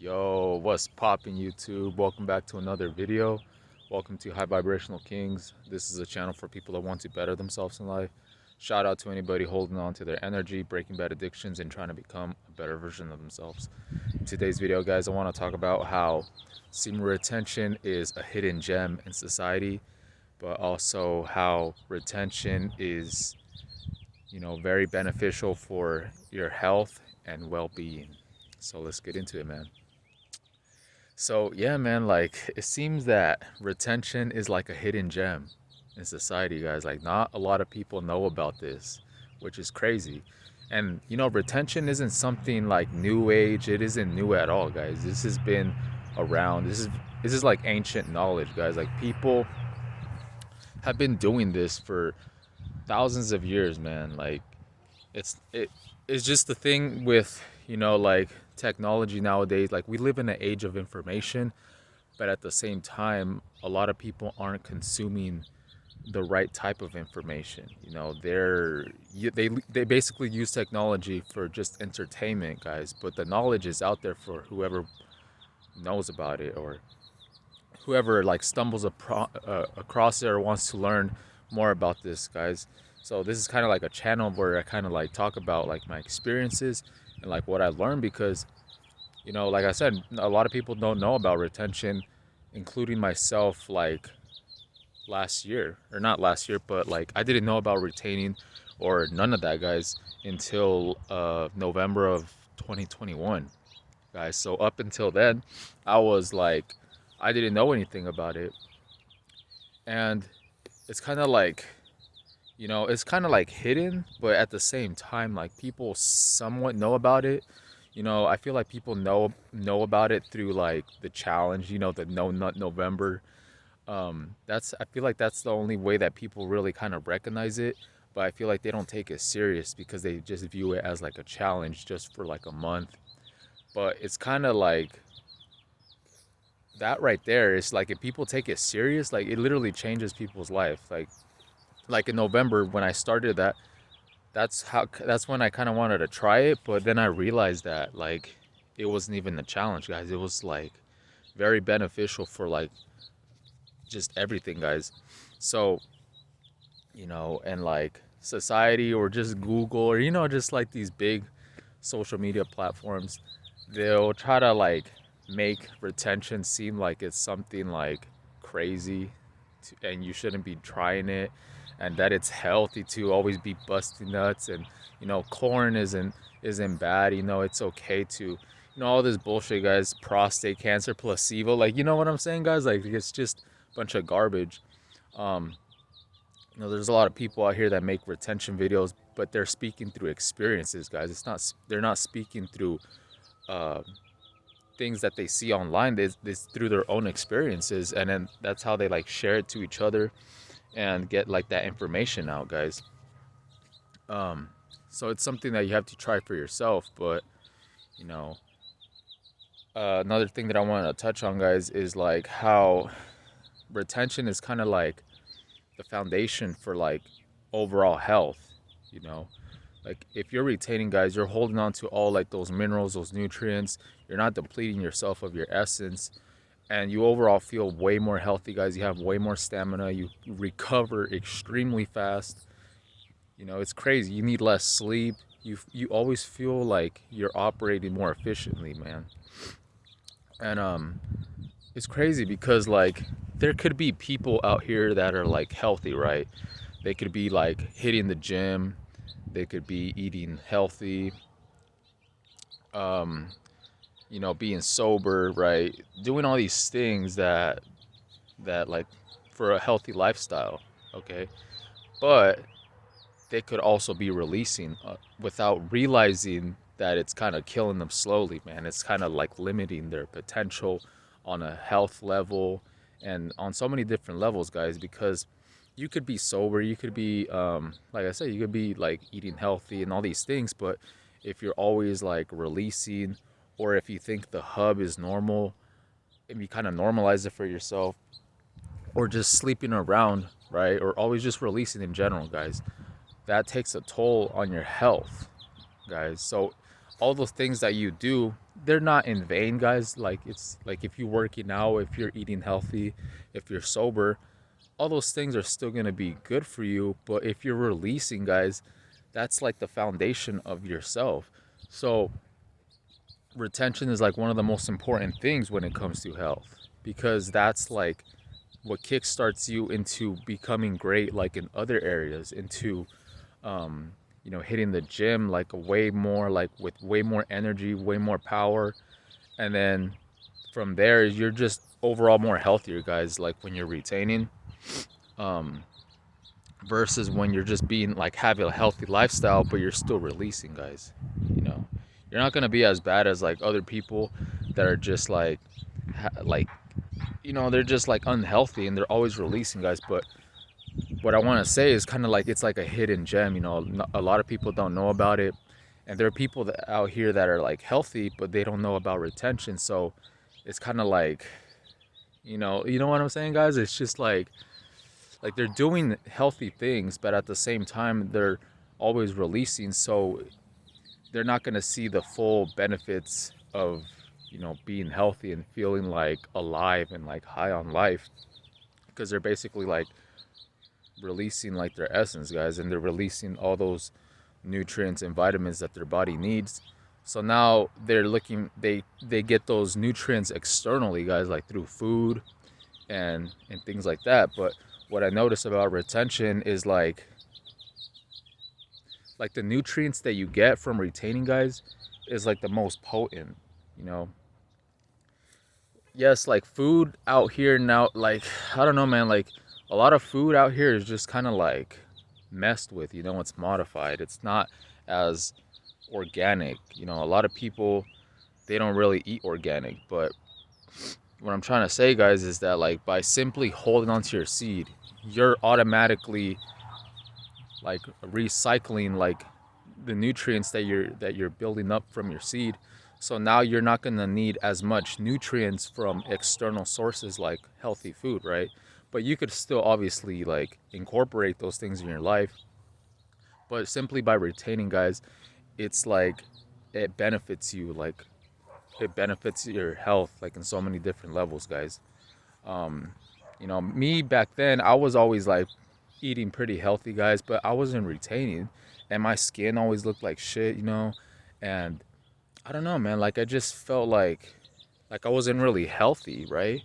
Yo, what's poppin' YouTube? Welcome back to another video. Welcome to High Vibrational Kings. This is a channel for people that want to better themselves in life. Shout out to anybody holding on to their energy, breaking bad addictions, and trying to become a better version of themselves. In today's video, guys, I want to talk about how semen retention is a hidden gem in society, but also how retention is, very beneficial for your health and well-being. So let's get into it, man. So yeah, man, like it seems that retention is like a hidden gem in society, guys. Like not a lot of people know about this, which is crazy. And retention isn't something like new age. It isn't new at all, guys. This has been around. This is like ancient knowledge, guys. Like people have been doing this for thousands of years, man. Like it's just the thing with, like technology nowadays. Like we live in an age of information, but at the same time a lot of people aren't consuming the right type of information. They basically use technology for just entertainment, guys, but the knowledge is out there for whoever knows about it, or whoever like stumbles across it or wants to learn more about this, guys. So this is kind of like a channel where I kind of like talk about like my experiences and like what I learned, because like I said, a lot of people don't know about retention, including myself. Like last year, or not last year, but like I didn't know about retaining or none of that, guys, until November of 2021, guys. So up until then, I was like, I didn't know anything about it. And it's kind of like, it's kind of like hidden, but at the same time, like people somewhat know about it. I feel like people know about it through like the challenge, the No Nut November. That's I feel like that's the only way that people really kind of recognize it. But I feel like they don't take it serious because they just view it as like a challenge just for like a month. But it's kind of like that right there. It's like if people take it serious, like it literally changes people's life. Like in November when I started that, that's when I kind of wanted to try it. But then I realized that like it wasn't even a challenge, guys. It was like very beneficial for like just everything, guys. So and like society or just Google, or just like these big social media platforms, they'll try to like make retention seem like it's something like crazy and you shouldn't be trying it, and that it's healthy to always be busting nuts, and corn isn't bad. It's okay to all this bullshit, guys. Prostate cancer, placebo, like what I'm saying, guys. Like it's just a bunch of garbage. um there's a lot of people out here that make retention videos, but they're speaking through experiences, guys. They're not speaking through uh, things that they see online. It's through their own experiences, and then that's how they like share it to each other and get like that information out, guys. Um, so it's something that you have to try for yourself. But you know, another thing that I want to touch on, guys, is like how retention is kind of like the foundation for like overall health. you know like if you're retaining, guys, you're holding on to all like those minerals, those nutrients. You're not depleting yourself of your essence, and you overall feel way more healthy, guys. You have way more stamina. You recover extremely fast. It's crazy. You need less sleep. You always feel like you're operating more efficiently, man. And it's crazy because like there could be people out here that are like healthy, right? They could be like hitting the gym, they could be eating healthy, um being sober, right? Doing all these things that like for a healthy lifestyle, okay? But they could also be releasing without realizing that it's kind of killing them slowly, man. It's kind of like limiting their potential on a health level and on so many different levels, guys, because you could be sober, you could be like I said, you could be like eating healthy and all these things, but if you're always like releasing, or if you think the hub is normal and you kind of normalize it for yourself, or just sleeping around, right? Or always just releasing in general, guys, that takes a toll on your health, guys. So all those things that you do, they're not in vain, guys. Like, it's like if you're working out, if you're eating healthy, if you're sober, all those things are still going to be good for you. But if you're releasing, guys, that's like the foundation of yourself. So retention is like one of the most important things when it comes to health, because that's like what kickstarts you into becoming great, like in other areas, into hitting the gym like a way more, like with way more energy, way more power. And then from there, you're just overall more healthier, guys, like when you're retaining, um versus when you're just being like having a healthy lifestyle but you're still releasing, guys. you know you're not going to be as bad as like other people that are just like like they're just like unhealthy and they're always releasing, guys. But what I want to say is kind of like it's like a hidden gem. A lot of people don't know about it, and there are people that out here that are like healthy but they don't know about retention. So it's kind of like, you know what I'm saying, guys. It's just like they're doing healthy things, but at the same time they're always releasing. So they're not going to see the full benefits of being healthy and feeling like alive and like high on life, because they're basically like releasing like their essence, guys, and they're releasing all those nutrients and vitamins that their body needs. So now they're looking, they get those nutrients externally, guys, like through food and things like that. But what I notice about retention is like the nutrients that you get from retaining, guys, is like the most potent. you know yes, like food out here now, like, I don't know, man, like a lot of food out here is just kind of like messed with. It's modified, it's not as organic. A lot of people, they don't really eat organic. But what I'm trying to say, guys, is that like by simply holding onto your seed, you're automatically like recycling like the nutrients that you're building up from your seed. So now you're not going to need as much nutrients from external sources like healthy food, right? But you could still obviously like incorporate those things in your life. But simply by retaining, guys, it's like it benefits you, like it benefits your health like in so many different levels, guys. Me back then, I was always like eating pretty healthy, guys, but I wasn't retaining, and my skin always looked like shit. And I don't know, man, like I just felt like I wasn't really healthy, right?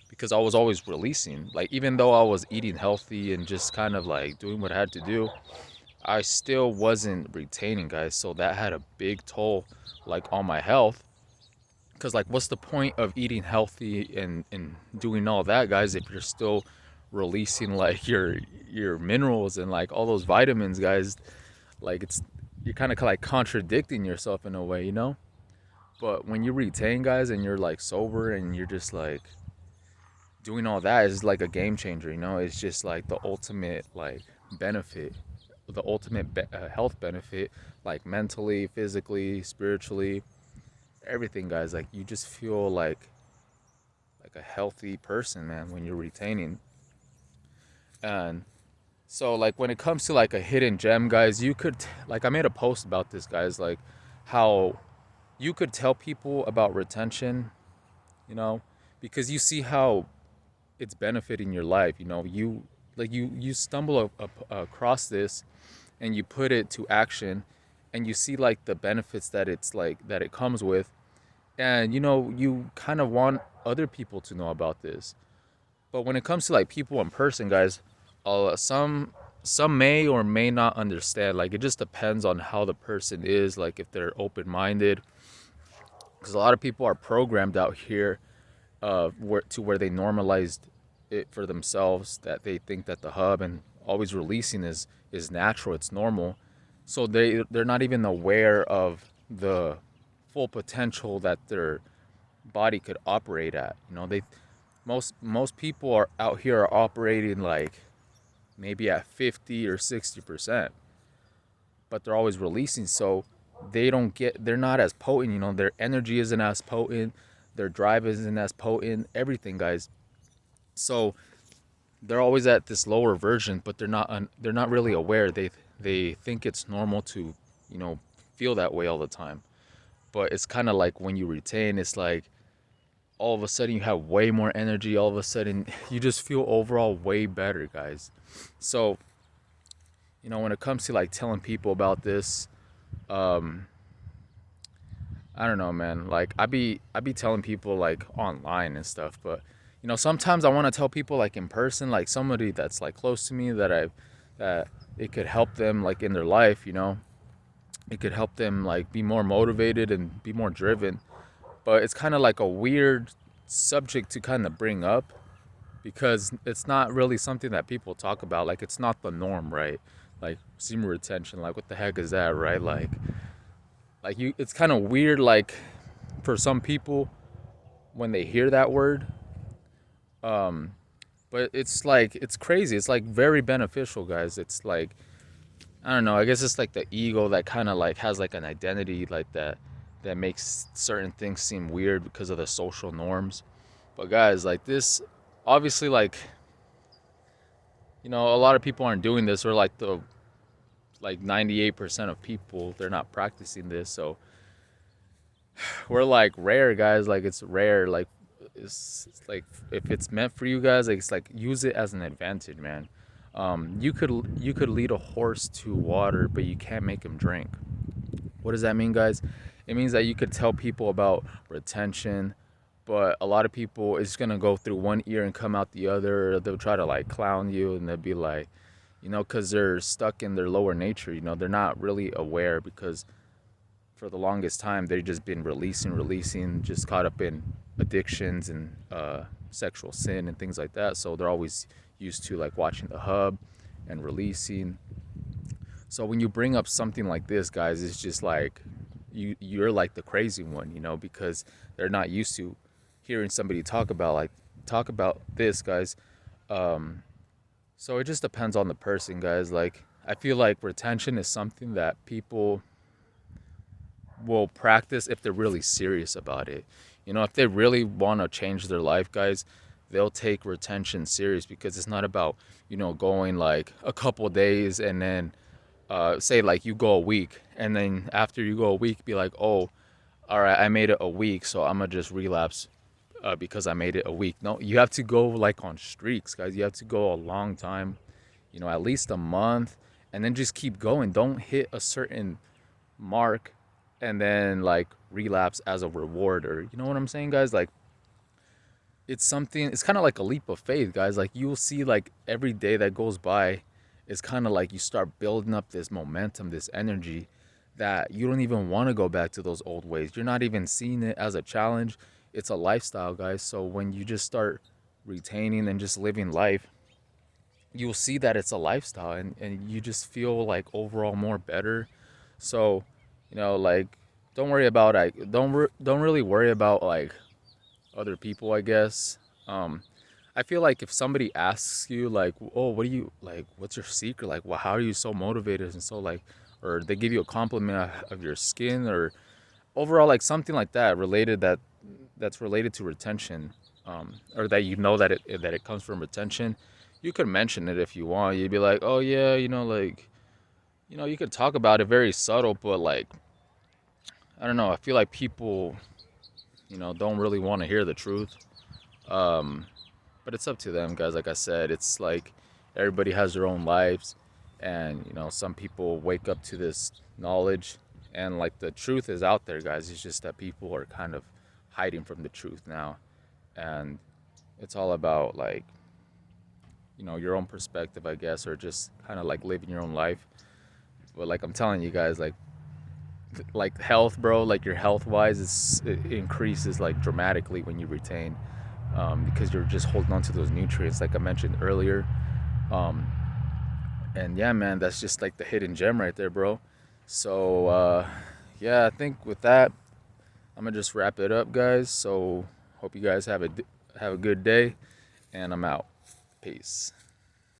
Because I was always releasing. Like even though I was eating healthy and just kind of like doing what I had to do, I still wasn't retaining, guys. So that had a big toll like on my health. Because like what's the point of eating healthy and doing all that, guys, if you're still releasing like your minerals and like all those vitamins, guys? Like you're kind of like contradicting yourself in a way. But when you retain, guys, and you're like sober and you're just like doing all that, is like a game changer. It's just like the ultimate like benefit, the ultimate health benefit, like mentally, physically, spiritually, everything, guys. Like you just feel like a healthy person, man, when you're retaining. And so like when it comes to like a hidden gem, guys, you could like I made a post about this, guys, like how you could tell people about retention, you know because you see how it's benefiting your life. You stumble across this and you put it to action, and you see like the benefits that it's like that it comes with. And you kind of want other people to know about this. But when it comes to like people in person, guys, some may or may not understand. Like it just depends on how the person is, like if they're open-minded, because a lot of people are programmed out here where they normalized it for themselves, that they think that the hub and always releasing is natural, it's normal. So they're not even aware of the full potential that their body could operate at. They most people are out here are operating like maybe at 50 or 60%, but they're always releasing. So they're not as potent. Their energy isn't as potent, their drive isn't as potent, everything, guys. So they're always at this lower version, but they're not really aware. They think it's normal to feel that way all the time. But it's kind of like when you retain, it's like all of a sudden you have way more energy. All of a sudden you just feel overall way better, guys. So, when it comes to like telling people about this, um, I don't know, man. Like I be telling people like online and stuff, but sometimes I want to tell people like in person, like somebody that's like close to me that it could help them like in their life. It could help them like be more motivated and be more driven. But it's kind of like a weird subject to kind of bring up because it's not really something that people talk about. Like it's not the norm, right? Like semen retention, like what the heck is that, right? Like you, it's kind of weird. Like for some people when they hear that word, um, but it's like it's crazy. It's like very beneficial, guys. It's like I don't know. I guess it's like the ego that kind of like has like an identity like that makes certain things seem weird because of the social norms. But guys, like this, obviously, like a lot of people aren't doing this, or like the like 98% of people they're not practicing this. So we're like rare, guys. Like it's rare. Like it's like if it's meant for you guys, like it's like use it as an advantage, man. You could lead a horse to water, but you can't make him drink. What does that mean, guys? It means that you could tell people about retention, but a lot of people it's gonna go through one ear and come out the other. Or they'll try to like clown you, and they'll be like, because they're stuck in their lower nature. They're not really aware because for the longest time they've just been releasing, just caught up in addictions and sexual sin and things like that. So they're always used to like watching the hub and releasing. So when you bring up something like this, guys, it's just like you're like the crazy one, because they're not used to hearing somebody talk about this, guys. Um, so it just depends on the person, guys. Like I feel like retention is something that people will practice if they're really serious about it. If they really want to change their life, guys, they'll take retention serious because it's not about, going like a couple days and then say like you go a week and then after you go a week be like, oh, all right, I made it a week, so I'm gonna just relapse because I made it a week. No, you have to go like on streaks, guys. You have to go a long time, at least a month, and then just keep going. Don't hit a certain mark and then like relapse as a reward, or you know what I'm saying, guys? Like it's kind of like a leap of faith, guys. Like you'll see like every day that goes by is kind of like you start building up this momentum, this energy that you don't even want to go back to those old ways. You're not even seeing it as a challenge. It's a lifestyle, guys. So when you just start retaining and just living life, you'll see that it's a lifestyle, and you just feel like overall more better. So like don't worry about don't really worry about like other people, I guess. um I feel like if somebody asks you like, oh, what do you like, what's your secret, like, how are you so motivated and so like, or they give you a compliment of your skin, or overall like something like that that's related to retention, or that that it comes from retention, you could mention it if you want. You'd be like, oh yeah, like, you could talk about it very subtle, but like, I don't know, I feel like people, don't really want to hear the truth. um but it's up to them, guys. Like I said, it's like everybody has their own lives, and some people wake up to this knowledge, and like the truth is out there, guys. It's just that people are kind of hiding from the truth now, and it's all about like your own perspective, I guess, or just kind of like living your own life. But like I'm telling you guys, like health, bro, like your health wise it increases like dramatically when you retain, because you're just holding on to those nutrients like I mentioned earlier. um, and yeah, man, that's just like the hidden gem right there, bro. So yeah, I think with that I'm gonna just wrap it up, guys. So hope you guys have a good day, and I'm out. Peace.